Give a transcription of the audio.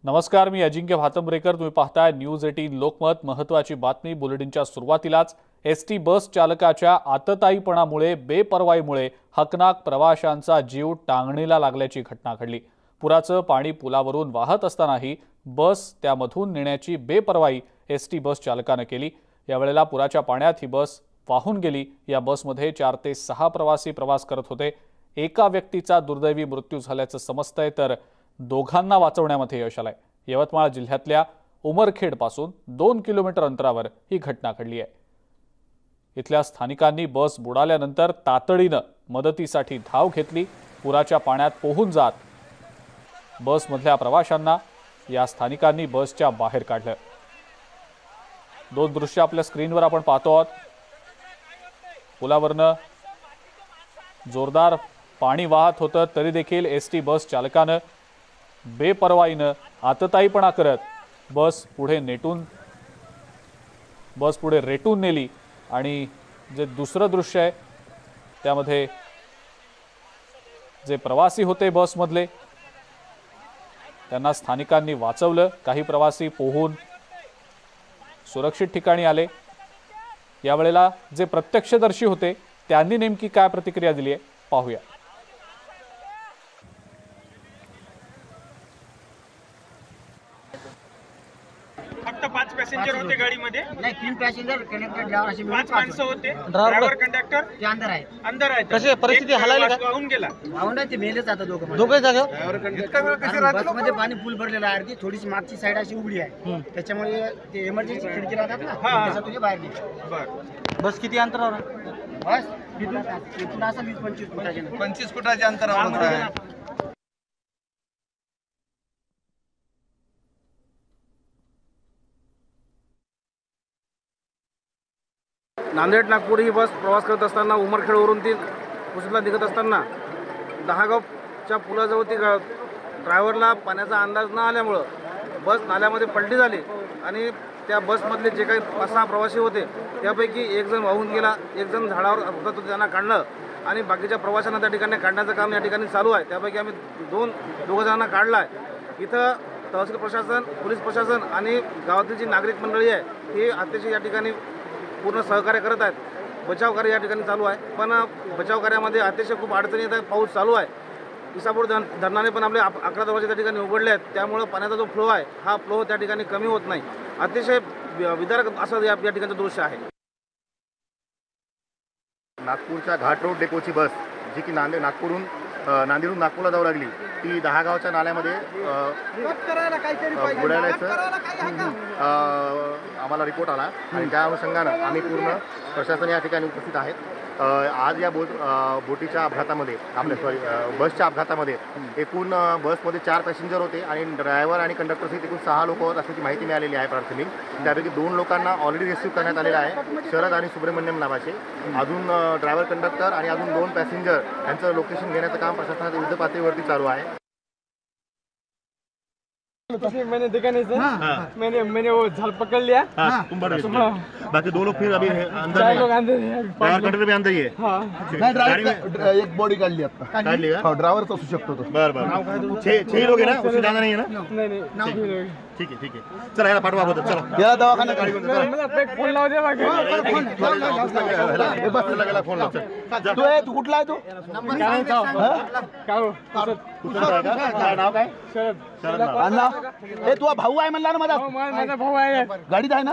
नमस्कार, मी अजिंक्य भातंब्रेकर. तुम्ही पाहताय न्यूज 18 लोकमत. महत्त्वाची बातमी बुलेटिनच्या सुरुवातीलाच. एसटी बस चालकाच्या आतताईपणामुळे बेपर्वाईमुळे हकनाक प्रवाशांचा जीव टांगणीला लागल्याची घटना घडली. पुराचं पाणी पुलावरून वाहत असतानाही बस त्यामधून नेण्याची बेपर्वाई एसटी बस चालकाने केली. यावेळेला पुराच्या पाण्यात ही बस वाहून गेली. या बसमध्ये 4 ते 6 प्रवासी प्रवास करत होते. एका व्यक्तीचा दुर्दैवी मृत्यू झाल्याचं समजतंय, तर दोघांना वाचवण्यामध्ये यश आलंय. यवतमाळ जिल्ह्यातल्या उमरखेड पासून 2 किलोमीटर अंतरावर ही घटना घडली आहे. इथल्या स्थानिकांनी बस बुडाल्यानंतर तातडीनं मदतीसाठी धाव घेतली. पुराच्या पाण्यात पोहून जात बसमधल्या प्रवाशांना या स्थानिकांनी बसच्या बाहेर काढलं. दोन दृश्य आपल्या स्क्रीनवर आपण पाहतो आहोत. पुलावरनं जोरदार पाणी वाहत होतं, तरी देखील एसटी बस चालकानं बेपर्वाईनं आतताईपणा करत बस पुढे रेटून नेली. आणि जे दुसरं दृश्य आहे त्यामध्ये जे प्रवासी होते बसमधले त्यांना स्थानिकांनी वाचवलं. काही प्रवासी पोहून सुरक्षित ठिकाणी आले. यावेळेला जे प्रत्यक्षदर्शी होते त्यांनी नेमकी काय प्रतिक्रिया दिली आहे पाहूया. फक्त 5 पॅसेंजर होते गाडीमध्ये. नाही, 3 पॅसेंजर कंडक्टर ड्रायव्हर असे 5 माणसं होते. ड्रायव्हर कंडक्टर ते अंदर आहे. अंदर आहे. कशी परिस्थिती हलायली का? वाहून गेला. भावंड ते मेलेच आता दोघं. दोघे जागेवर बसमध्ये पाणी फुल भरलेलं आहे. अर्धी थोडीशी मागची साईड अशी उघडी आहे. त्याच्यामुळे ते इमर्जन्सी खिडकी राहतात ना, त्याच्यातून ते बाहेर निघतात. बरं. बस किती अंतरावर आहे? बस इथून असं 20-25 फुटाचे 25 फुटाच्या अंतरावर आहे. नांदेड नागपूर ही बस प्रवास करत असताना उमरखेडवरून ती पुसदला निघत असताना दहागावच्या पुलाजवळ ती ड्रायव्हरला पाण्याचा अंदाज न आल्यामुळं बस नाल्यामध्ये पलटी झाली. आणि त्या बसमधले जे काही 5-6 प्रवासी होते त्यापैकी एक जण वाहून गेला, एक जण झाडावर होता तो त्यांना काढलं. आणि बाकीच्या प्रवाशांना त्या ठिकाणी काढण्याचं काम या ठिकाणी चालू आहे. त्यापैकी आम्ही दोघं जणांना काढलं आहे. इथं तहसील प्रशासन, पोलीस प्रशासन आणि गावातील जी नागरिक मंडळी आहे ही अतिशय या ठिकाणी पूर्ण सहकार्य करत आहेत. बचाव कार्य या ठिकाणी चालू आहे. पण बचाव कार्यामध्ये अतिशय खूप अडचणी येत आहेत. पाऊस चालू आहे. इसापूर धरणाने पण आपले 11 दरवाजे त्या ठिकाणी उघडले आहेत. त्यामुळं पाण्याचा जो फ्लो आहे हा फ्लो त्या ठिकाणी कमी होत नाही. अतिशय विदारक असं या ठिकाणचं दृश्य आहे. नागपूरच्या घाट रोड डेपोची बस जी की नागपूरहून नागपूरला जाऊ लागली ती दहागावच्या नाल्यामध्ये बुडायचं आम्हाला रिपोर्ट आला. आणि त्या अनुषंगानं आम्ही पूर्ण प्रशासन या ठिकाणी उपस्थित आहेत. आज या बोटीच्या अपघातामध्ये बसच्या अपघातामध्ये एकूण बसमध्ये 4 पॅसेंजर होते आणि ड्रायव्हर आणि कंडक्टर सहित एकूण 6 लोक होत असल्याची माहिती मिळालेली आहे प्राथमिक. त्यापैकी 2 लोकांना ऑलरेडी रेस्क्यू करण्यात आलेला आहे, शरद आणि सुब्रमण्यम नावाचे. अजून ड्रायव्हर कंडक्टर आणि अजून 2 पॅसेंजर यांचं लोकेशन घेण्याचं काम प्रशासनाच्या युद्ध पातळीवरती चालू आहे. मैंने देखा नहीं सर. मैंने वो झाल पकड़ लिया. बाकी 2 लोग फिर अभी अंदर चार लोग अंदर हैं. ड्राइवर कंडक्टर भी अंदर ही है. एक बॉडी काढली आता. काढली का? ड्रायव्हरच असू शकतो तो. बरं. 6 लोग आहे ना, उससे ज्यादा नाही आहे ना. नहीं. ठीक आहे. चला याला पाठवा अगोदर. चला याला दवाखान्यात गाडी घेऊन जा. मला एक फोन लावू दे बघ. फोन लाव. तू कुठला आहे? तू काय नाव काय? शरद. अण्णा, हे तुझा भाऊ आहे म्हणला ना माझा. माझा भाऊ आहे. गाडीत आहे ना.